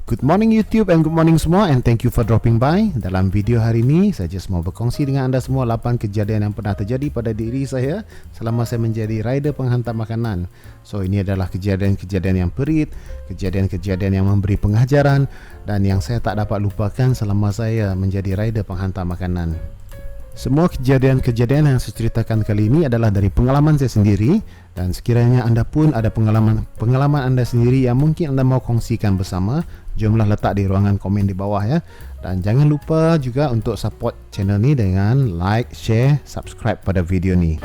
Good morning YouTube and good morning semua, and thank you for dropping by. Dalam video hari ini saya just mau berkongsi dengan anda semua 8 kejadian yang pernah terjadi pada diri saya selama saya menjadi rider penghantar makanan. So ini adalah kejadian-kejadian yang perit, kejadian-kejadian yang memberi pengajaran, dan yang saya tak dapat lupakan selama saya menjadi rider penghantar makanan. Semua kejadian-kejadian yang saya ceritakan kali ini adalah dari pengalaman saya sendiri, dan sekiranya anda pun ada pengalaman anda sendiri yang mungkin anda mau kongsikan bersama, jomlah letak di ruangan komen di bawah ya. Dan jangan lupa juga untuk support channel ni dengan like, share, subscribe pada video ni.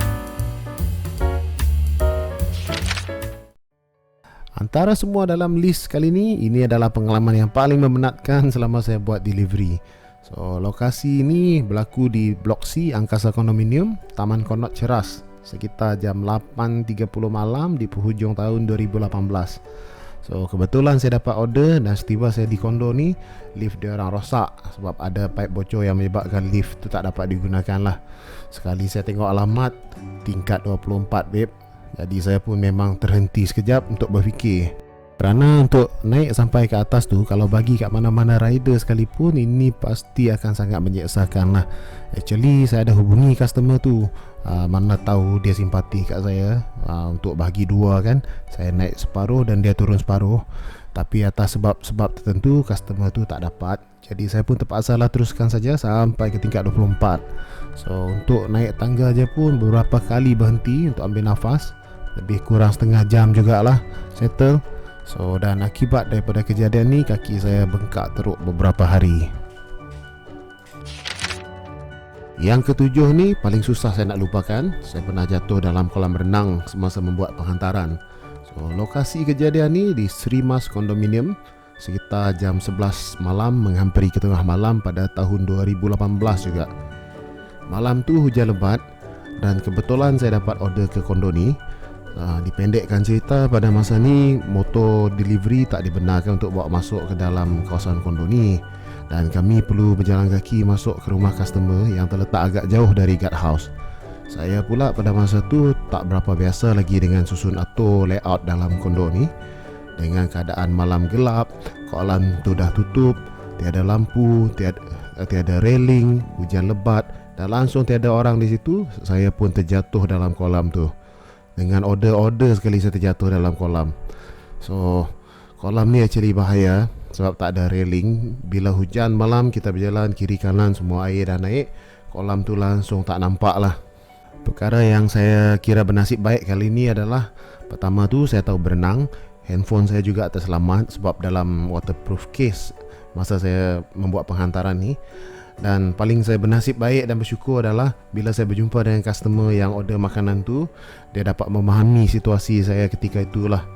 Antara semua dalam list kali ini adalah pengalaman yang paling memenatkan selama saya buat delivery. So, lokasi ini berlaku di Blok C, Angkasa Kondominium, Taman Konot Ceras, sekitar jam 8.30 malam di penghujung tahun 2018. So, kebetulan saya dapat order dan setiba saya di kondo ni, lift dia orang rosak sebab ada pipe bocor yang menyebabkan lift tu tak dapat digunakan lah. Sekali saya tengok alamat tingkat 24 babe, jadi saya pun memang terhenti sekejap untuk berfikir. Kerana untuk naik sampai ke atas tu, kalau bagi kat mana-mana rider sekalipun, ini pasti akan sangat menyeksakan lah. Actually saya ada hubungi customer tu, mana tahu dia simpati kat saya, untuk bahagi dua kan. Saya naik separuh dan dia turun separuh. Tapi atas sebab-sebab tertentu customer tu tak dapat, jadi saya pun terpaksa lah teruskan saja sampai ke tingkat 24. So untuk naik tangga je pun beberapa kali berhenti untuk ambil nafas. Lebih kurang setengah jam jugalah settle. So, dan akibat daripada kejadian ni, kaki saya bengkak teruk beberapa hari. Yang ketujuh ni paling susah saya nak lupakan. Saya pernah jatuh dalam kolam renang semasa membuat penghantaran. So, lokasi kejadian ni di Sri Mas Kondominium, sekitar jam 11 malam menghampiri ke tengah malam pada tahun 2018 juga. Malam tu hujan lebat dan kebetulan saya dapat order ke kondo ni. Dipendekkan cerita, pada masa ni motor delivery tak dibenarkan untuk bawa masuk ke dalam kawasan kondo ni, dan kami perlu berjalan kaki masuk ke rumah customer yang terletak agak jauh dari guard house. Saya pula pada masa tu tak berapa biasa lagi dengan susun atur layout dalam kondo ni. Dengan keadaan malam gelap, kolam tu dah tutup, tiada lampu, tiada railing, hujan lebat dan langsung tiada orang di situ, saya pun terjatuh dalam kolam tu. Dengan order sekali saya terjatuh dalam kolam. So, kolam ni actually bahaya sebab tak ada railing. Bila hujan malam kita berjalan kiri kanan semua air dah naik, kolam tu langsung tak nampak lah. Perkara yang saya kira bernasib baik kali ni adalah, pertama tu saya tahu berenang, handphone saya juga terselamat sebab dalam waterproof case masa saya membuat penghantaran ni. Dan paling saya bernasib baik dan bersyukur adalah bila saya berjumpa dengan customer yang order makanan tu, dia dapat memahami situasi saya ketika itulah.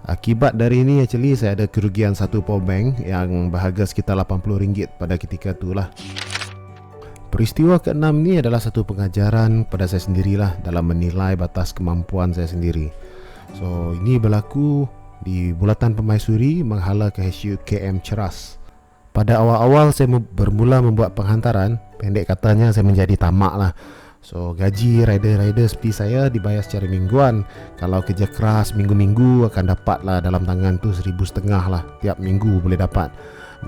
Akibat dari ini actually saya ada kerugian satu power bank yang berharga sekitar RM80 pada ketika itulah. Peristiwa keenam ni adalah satu pengajaran pada saya sendirilah dalam menilai batas kemampuan saya sendiri. So ini berlaku di Bulatan Permaisuri menghala ke HU KM Ceras. Pada awal-awal saya bermula membuat penghantaran, pendek katanya saya menjadi tamak lah. So gaji rider-rider seperti saya dibayar secara mingguan. Kalau kerja keras minggu-minggu akan dapat lah dalam tangan tu RM1,500 lah, tiap minggu boleh dapat.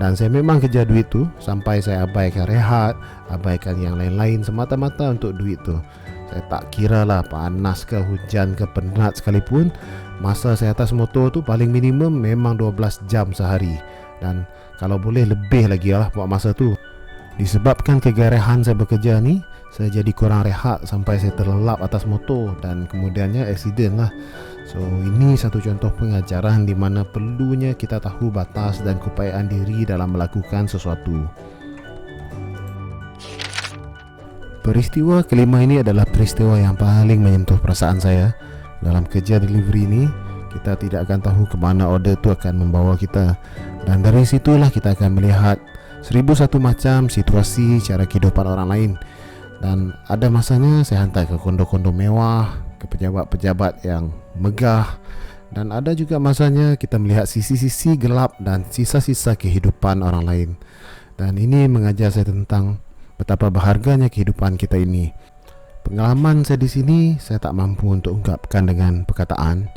Dan saya memang kejar duit tu sampai saya abaikan rehat, abaikan yang lain-lain semata-mata untuk duit tu. Saya tak kira lah panas ke hujan ke penat sekalipun, masa saya atas motor tu paling minimum memang 12 jam sehari. Dan kalau boleh lebih lagi lah buat masa tu. Disebabkan kegairahan saya bekerja ni, saya jadi kurang rehat sampai saya terlelap atas motor dan kemudiannya aksiden lah. So ini satu contoh pengajaran di mana perlunya kita tahu batas dan keupayaan diri dalam melakukan sesuatu. Peristiwa kelima ini adalah peristiwa yang paling menyentuh perasaan saya. Dalam kerja delivery ni, kita tidak akan tahu ke mana order tu akan membawa kita. Dan dari situlah kita akan melihat 1001 macam situasi cara kehidupan orang lain. Dan ada masanya saya hantar ke kondo-kondo mewah, ke pejabat-pejabat yang megah. Dan ada juga masanya kita melihat sisi-sisi gelap dan sisa-sisa kehidupan orang lain. Dan ini mengajar saya tentang betapa berharganya kehidupan kita ini. Pengalaman saya di sini saya tak mampu untuk ungkapkan dengan perkataan.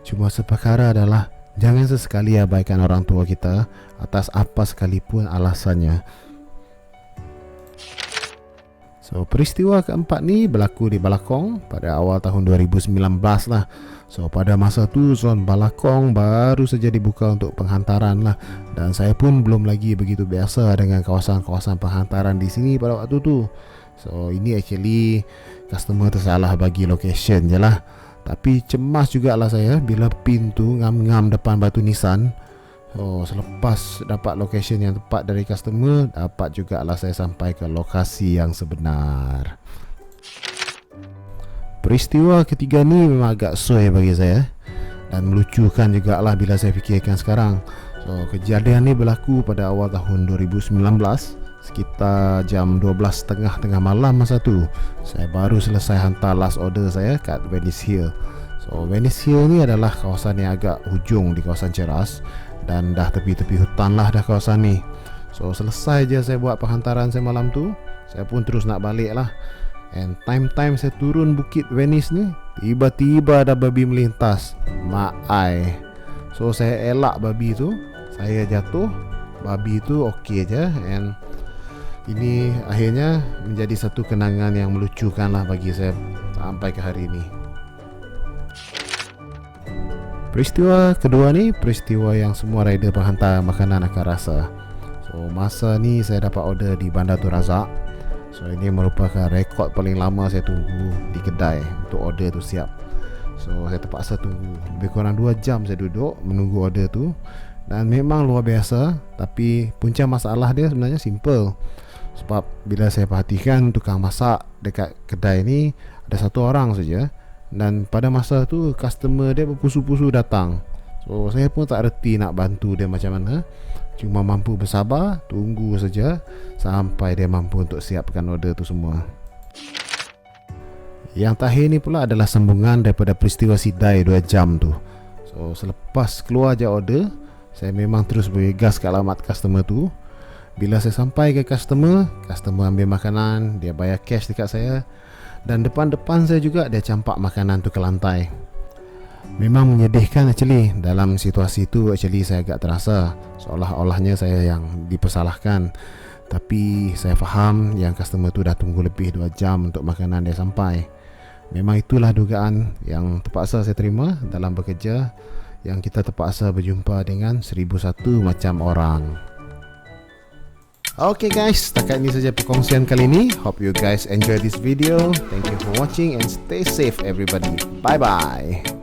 Cuma seperkara adalah Jangan sesekali abaikan orang tua kita atas apa sekalipun alasannya. So, peristiwa keempat ni berlaku di Balakong pada awal tahun 2019 lah. So, pada masa tu zon Balakong baru saja dibuka untuk penghantaran lah. Dan saya pun belum lagi begitu biasa dengan kawasan-kawasan penghantaran di sini pada waktu tu. So, ini actually customer tersalah bagi location je lah. Tapi cemas jugalah saya bila pin tu ngam-ngam depan batu nisan. Oh, selepas dapat location yang tepat dari customer, dapat jugalah saya sampai ke lokasi yang sebenar. Peristiwa ketiga ni memang agak soy bagi saya dan melucukan jugalah bila saya fikirkan sekarang. So, kejadian ni berlaku pada awal tahun 2019, sekitar jam 12.30 tengah malam masa tu. Saya baru selesai hantar last order saya kat Venice Hill. So, Venice Hill ni adalah kawasan yang agak hujung di kawasan Ceras dan dah tepi-tepi hutan lah dah kawasan ni. So, selesai je saya buat penghantaran saya malam tu, saya pun terus nak balik lah. And time saya turun bukit Venice ni, tiba-tiba ada babi melintas. Mak ai. So, saya elak babi tu, saya jatuh, babi tu okey je. And ini akhirnya menjadi satu kenangan yang melucukan lah bagi saya sampai ke hari ini. Peristiwa kedua ni peristiwa yang semua rider penghantar makanan akan rasa. So, masa ni saya dapat order di Bandar Tun Razak. So, ini merupakan rekod paling lama saya tunggu di kedai untuk order tu siap. So, saya terpaksa tunggu lebih kurang 2 jam saya duduk menunggu order tu. Dan memang luar biasa, tapi punca masalah dia sebenarnya simple. Sebab bila saya perhatikan tukang masak dekat kedai ni ada 1 orang saja. Dan pada masa tu customer dia berpusu-pusu datang. So, saya pun tak reti nak bantu dia macam mana. Cuma mampu bersabar, tunggu saja sampai dia mampu untuk siapkan order tu semua. Yang terakhir ni pula adalah sambungan daripada peristiwa sidai 2 jam tu. So, selepas keluar je order, saya memang terus bergegas ke alamat customer tu. Bila saya sampai ke customer ambil makanan, dia bayar cash dekat saya. Dan depan-depan saya juga dia campak makanan tu ke lantai. Memang menyedihkan actually. Dalam situasi tu actually saya agak terasa seolah-olahnya saya yang dipersalahkan. Tapi saya faham yang customer tu dah tunggu lebih 2 jam untuk makanan dia sampai. Memang itulah dugaan yang terpaksa saya terima dalam bekerja, yang kita terpaksa berjumpa dengan 1001 macam orang. Okay guys, setakat ini saja perkongsian kali ini. Hope you guys enjoy this video. Thank you for watching and stay safe everybody. Bye bye.